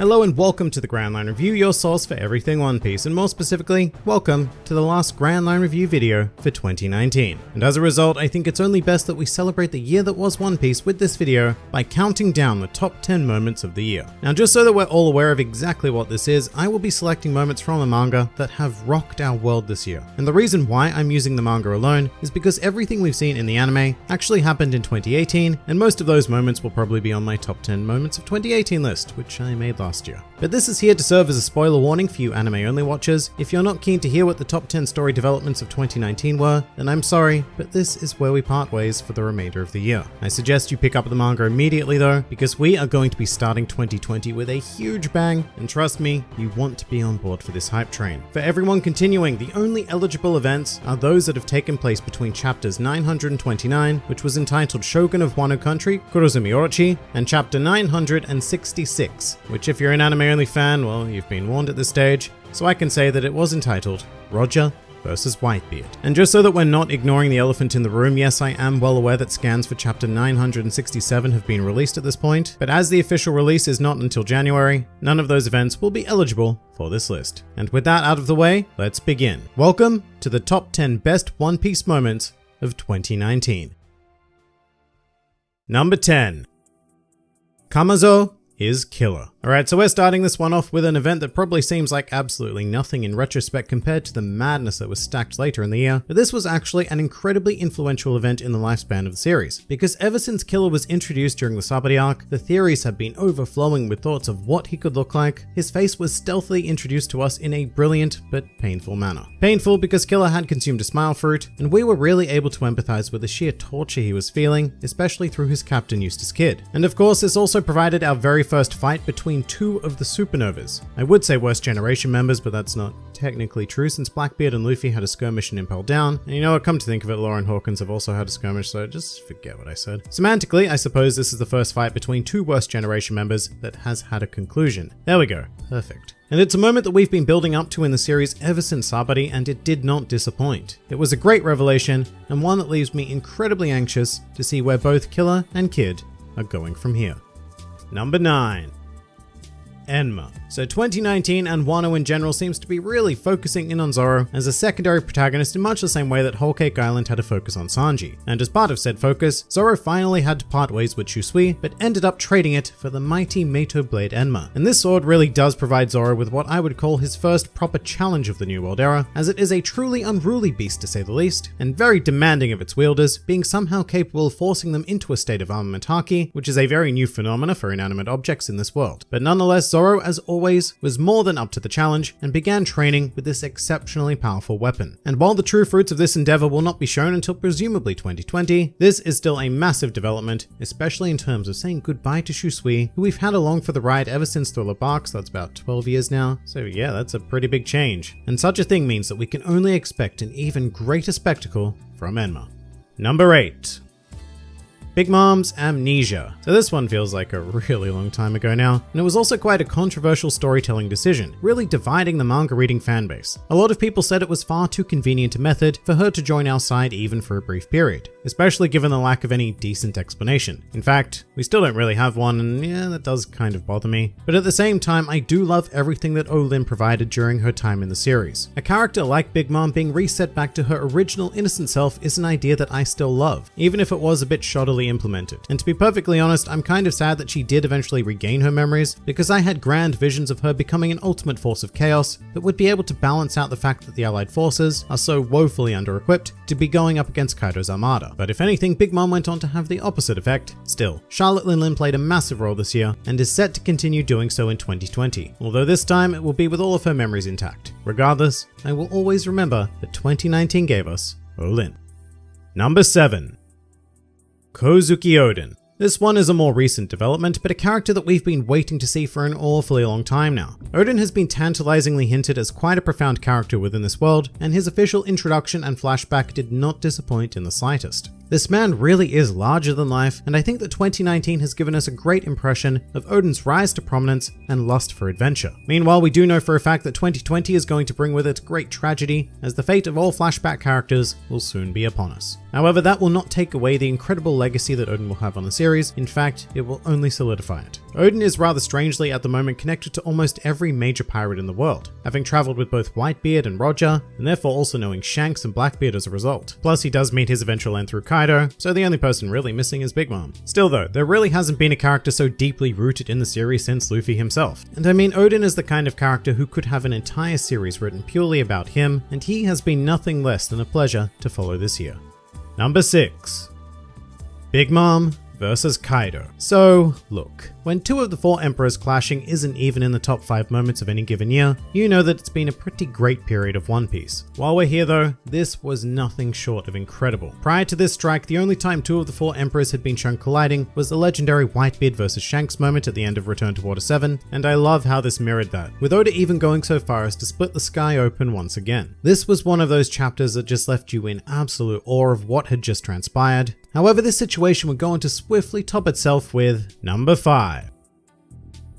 Hello and welcome to the Grand Line Review, your source for everything One Piece, and more specifically, welcome to the last Grand Line Review video for 2019. And as a result, I think it's only best that we celebrate the year that was One Piece with this video by counting down the top 10 moments of the year. Now, just so that we're all aware of exactly what this is, I will be selecting moments from the manga that have rocked our world this year. And the reason why I'm using the manga alone is because everything we've seen in the anime actually happened in 2018, and most of those moments will probably be on my top 10 moments of 2018 list, which I made last year. But this is here to serve as a spoiler warning for you anime-only watchers. If you're not keen to hear what the top 10 story developments of 2019 were, then I'm sorry, but this is where we part ways for the remainder of the year. I suggest you pick up the manga immediately though, because we are going to be starting 2020 with a huge bang, and trust me, you want to be on board for this hype train. For everyone continuing, the only eligible events are those that have taken place between chapters 929, which was entitled Shogun of Wano Country, Kurozumi Orochi, and chapter 966, which if you're an anime-only fan, well, you've been warned at this stage, so I can say that it was entitled Roger versus Whitebeard. And just so that we're not ignoring the elephant in the room, yes, I am well aware that scans for chapter 967 have been released at this point, but as the official release is not until January, none of those events will be eligible for this list. And with that out of the way, let's begin. Welcome to the top 10 best One Piece moments of 2019. Number 10. Kamazo is killer. Alright, so we're starting this one off with an event that probably seems like absolutely nothing in retrospect compared to the madness that was stacked later in the year, but this was actually an incredibly influential event in the lifespan of the series, because ever since Killer was introduced during the Sabaody arc, the theories have been overflowing with thoughts of what he could look like. His face was stealthily introduced to us in a brilliant but painful manner. Painful because Killer had consumed a smile fruit, and we were really able to empathize with the sheer torture he was feeling, especially through his captain Eustace Kid. And of course, this also provided our very first fight between two of the supernovas. I would say worst generation members, but that's not technically true since Blackbeard and Luffy had a skirmish in Impel Down, and you know what, come to think of it, Law and Hawkins have also had a skirmish, so just forget what I said. Semantically, I suppose this is the first fight between two worst generation members that has had a conclusion. There we go, perfect. And it's a moment that we've been building up to in the series ever since Sabaody, and it did not disappoint. It was a great revelation, and one that leaves me incredibly anxious to see where both Killer and Kid are going from here. Number 9. Enma. So 2019 and Wano in general seems to be really focusing in on Zoro as a secondary protagonist in much the same way that Whole Cake Island had a focus on Sanji. And as part of said focus, Zoro finally had to part ways with Shisui, but ended up trading it for the mighty Meito Blade Enma. And this sword really does provide Zoro with what I would call his first proper challenge of the New World Era, as it is a truly unruly beast to say the least, and very demanding of its wielders, being somehow capable of forcing them into a state of armament haki, which is a very new phenomena for inanimate objects in this world. But nonetheless, Zoro, as always, was more than up to the challenge and began training with this exceptionally powerful weapon. And while the true fruits of this endeavor will not be shown until presumably 2020, this is still a massive development, especially in terms of saying goodbye to Shisui, who we've had along for the ride ever since Thriller Bark, so that's about 12 years now. So yeah, that's a pretty big change. And such a thing means that we can only expect an even greater spectacle from Enma. Number 8. Big Mom's Amnesia. So this one feels like a really long time ago now, and it was also quite a controversial storytelling decision, really dividing the manga reading fanbase. A lot of people said it was far too convenient a method for her to join our side even for a brief period, especially given the lack of any decent explanation. In fact, we still don't really have one, and yeah, that does kind of bother me. But at the same time, I do love everything that Olin provided during her time in the series. A character like Big Mom being reset back to her original innocent self is an idea that I still love, even if it was a bit shoddily implemented. And to be perfectly honest, I'm kind of sad that she did eventually regain her memories, because I had grand visions of her becoming an ultimate force of chaos that would be able to balance out the fact that the Allied forces are so woefully under-equipped to be going up against Kaido's armada. But if anything, Big Mom went on to have the opposite effect. Still, Charlotte Linlin played a massive role this year and is set to continue doing so in 2020, although this time it will be with all of her memories intact. Regardless, I will always remember that 2019 gave us Olin. Number 7. Kozuki Oden. This one is a more recent development, but a character that we've been waiting to see for an awfully long time now. Oden has been tantalizingly hinted as quite a profound character within this world, and his official introduction and flashback did not disappoint in the slightest. This man really is larger than life, and I think that 2019 has given us a great impression of Oden's rise to prominence and lust for adventure. Meanwhile, we do know for a fact that 2020 is going to bring with it great tragedy, as the fate of all flashback characters will soon be upon us. However, that will not take away the incredible legacy that Oden will have on the series. In fact, it will only solidify it. Oden is rather strangely at the moment connected to almost every major pirate in the world, having traveled with both Whitebeard and Roger, and therefore also knowing Shanks and Blackbeard as a result. Plus he does meet his eventual end through Kaido, so the only person really missing is Big Mom. Still though, there really hasn't been a character so deeply rooted in the series since Luffy himself. And I mean, Oden is the kind of character who could have an entire series written purely about him, and he has been nothing less than a pleasure to follow this year. Number 6. Big Mom versus Kaido. So, look, when 2 of the 4 emperors clashing isn't even in the top 5 moments of any given year, you know that it's been a pretty great period of One Piece. While we're here though, this was nothing short of incredible. Prior to this strike, the only time 2 of the 4 emperors had been shown colliding was the legendary Whitebeard versus Shanks moment at the end of Return to Water 7, and I love how this mirrored that, with Oda even going so far as to split the sky open once again. This was one of those chapters that just left you in absolute awe of what had just transpired. However, this situation would go on to swiftly top itself with number 5.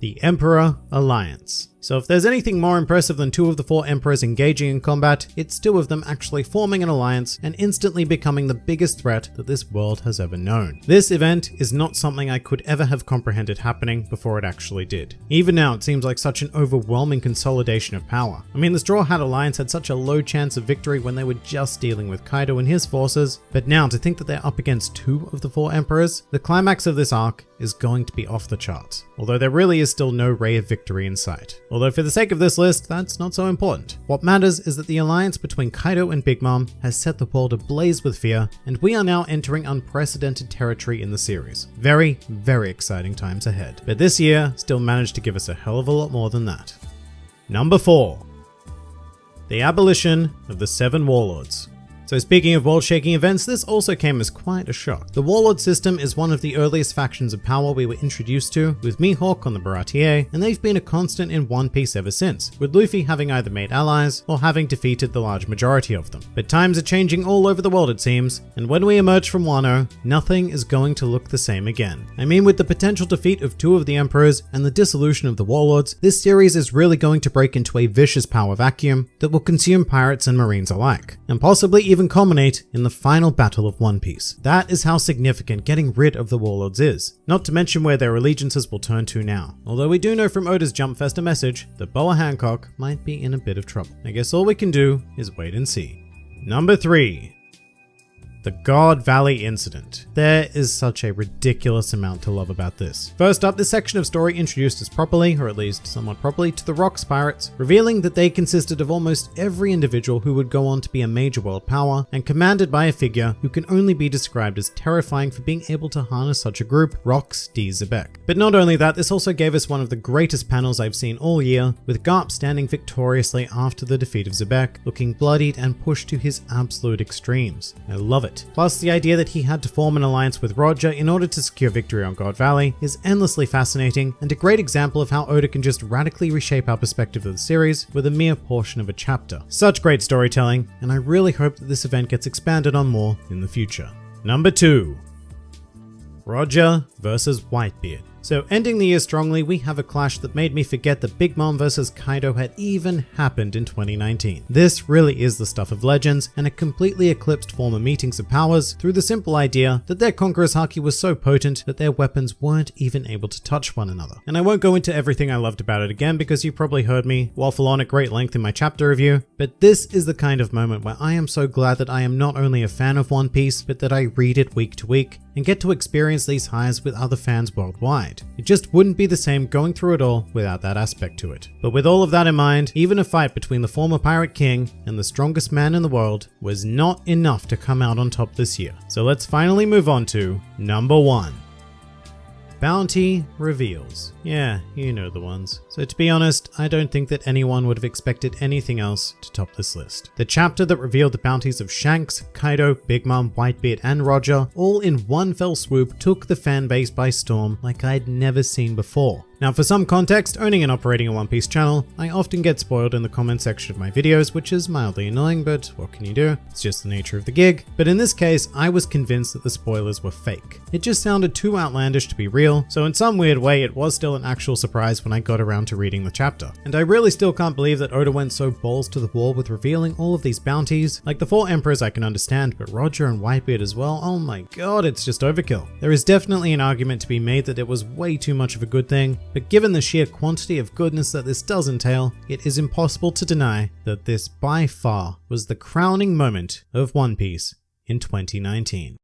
The Emperor Alliance. So if there's anything more impressive than 2 of the 4 emperors engaging in combat, it's 2 of them actually forming an alliance and instantly becoming the biggest threat that this world has ever known. This event is not something I could ever have comprehended happening before it actually did. Even now, it seems like such an overwhelming consolidation of power. I mean, the Straw Hat Alliance had such a low chance of victory when they were just dealing with Kaido and his forces, but now to think that they're up against 2 of the 4 emperors, the climax of this arc is going to be off the charts, although there really is still no ray of victory in sight. Although for the sake of this list, that's not so important. What matters is that the alliance between Kaido and Big Mom has set the world ablaze with fear, and we are now entering unprecedented territory in the series. Very, very exciting times ahead. But this year still managed to give us a hell of a lot more than that. Number 4. The abolition of the 7 warlords. So speaking of world-shaking events, this also came as quite a shock. The Warlord system is one of the earliest factions of power we were introduced to, with Mihawk on the Baratie, and they've been a constant in One Piece ever since, with Luffy having either made allies or having defeated the large majority of them. But times are changing all over the world it seems, and when we emerge from Wano, nothing is going to look the same again. I mean, with the potential defeat of 2 of the emperors and the dissolution of the warlords, this series is really going to break into a vicious power vacuum that will consume pirates and marines alike, and possibly even culminate in the final battle of One Piece. That is how significant getting rid of the warlords is, not to mention where their allegiances will turn to now. Although we do know from Oda's Jump Fest a message that Boa Hancock might be in a bit of trouble. I guess all we can do is wait and see. Number 3. The God Valley Incident. There is such a ridiculous amount to love about this. First up, this section of story introduced us properly, or at least somewhat properly, to the Rocks pirates, revealing that they consisted of almost every individual who would go on to be a major world power, and commanded by a figure who can only be described as terrifying for being able to harness such a group, Rocks D. Xebec. But not only that, this also gave us one of the greatest panels I've seen all year, with Garp standing victoriously after the defeat of Xebec, looking bloodied and pushed to his absolute extremes. I love it. Plus, the idea that he had to form an alliance with Roger in order to secure victory on God Valley is endlessly fascinating and a great example of how Oda can just radically reshape our perspective of the series with a mere portion of a chapter. Such great storytelling, and I really hope that this event gets expanded on more in the future. Number 2. Roger versus Whitebeard. So ending the year strongly, we have a clash that made me forget that Big Mom versus Kaido had even happened in 2019. This really is the stuff of legends, and it completely eclipsed former meetings of powers through the simple idea that their Conqueror's Haki was so potent that their weapons weren't even able to touch one another. And I won't go into everything I loved about it again because you probably heard me waffle on at great length in my chapter review, but this is the kind of moment where I am so glad that I am not only a fan of One Piece, but that I read it week to week and get to experience these highs with other fans worldwide. It just wouldn't be the same going through it all without that aspect to it. But with all of that in mind, even a fight between the former Pirate King and the strongest man in the world was not enough to come out on top this year. So let's finally move on to number 1. Bounty reveals. Yeah, you know the ones. So to be honest, I don't think that anyone would have expected anything else to top this list. The chapter that revealed the bounties of Shanks, Kaido, Big Mom, Whitebeard, and Roger all in one fell swoop took the fanbase by storm like I'd never seen before. Now for some context, owning and operating a One Piece channel, I often get spoiled in the comment section of my videos, which is mildly annoying, but what can you do? It's just the nature of the gig. But in this case, I was convinced that the spoilers were fake. It just sounded too outlandish to be real, so in some weird way it was still an actual surprise when I got around to reading the chapter. And I really still can't believe that Oda went so balls to the wall with revealing all of these bounties. Like the 4 emperors I can understand, but Roger and Whitebeard as well, oh my god, it's just overkill. There is definitely an argument to be made that it was way too much of a good thing, but given the sheer quantity of goodness that this does entail, it is impossible to deny that this by far was the crowning moment of One Piece in 2019.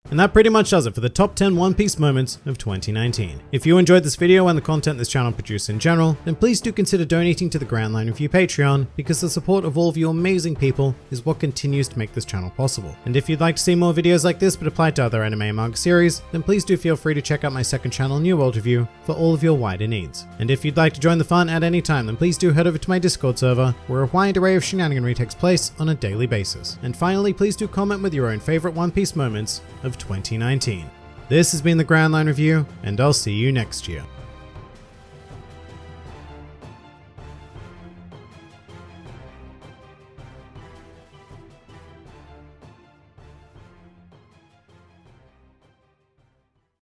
And that pretty much does it for the top 10 One Piece moments of 2019. If you enjoyed this video and the content this channel produces in general, then please do consider donating to the Grand Line Review Patreon, because the support of all of you amazing people is what continues to make this channel possible. And if you'd like to see more videos like this but apply to other anime and manga series, then please do feel free to check out my second channel, New World Review, for all of your wider needs. And if you'd like to join the fun at any time, then please do head over to my Discord server, where a wide array of shenaniganry takes place on a daily basis. And finally, please do comment with your own favorite One Piece moments of 2019. This has been the Grand Line Review, and I'll see you next year.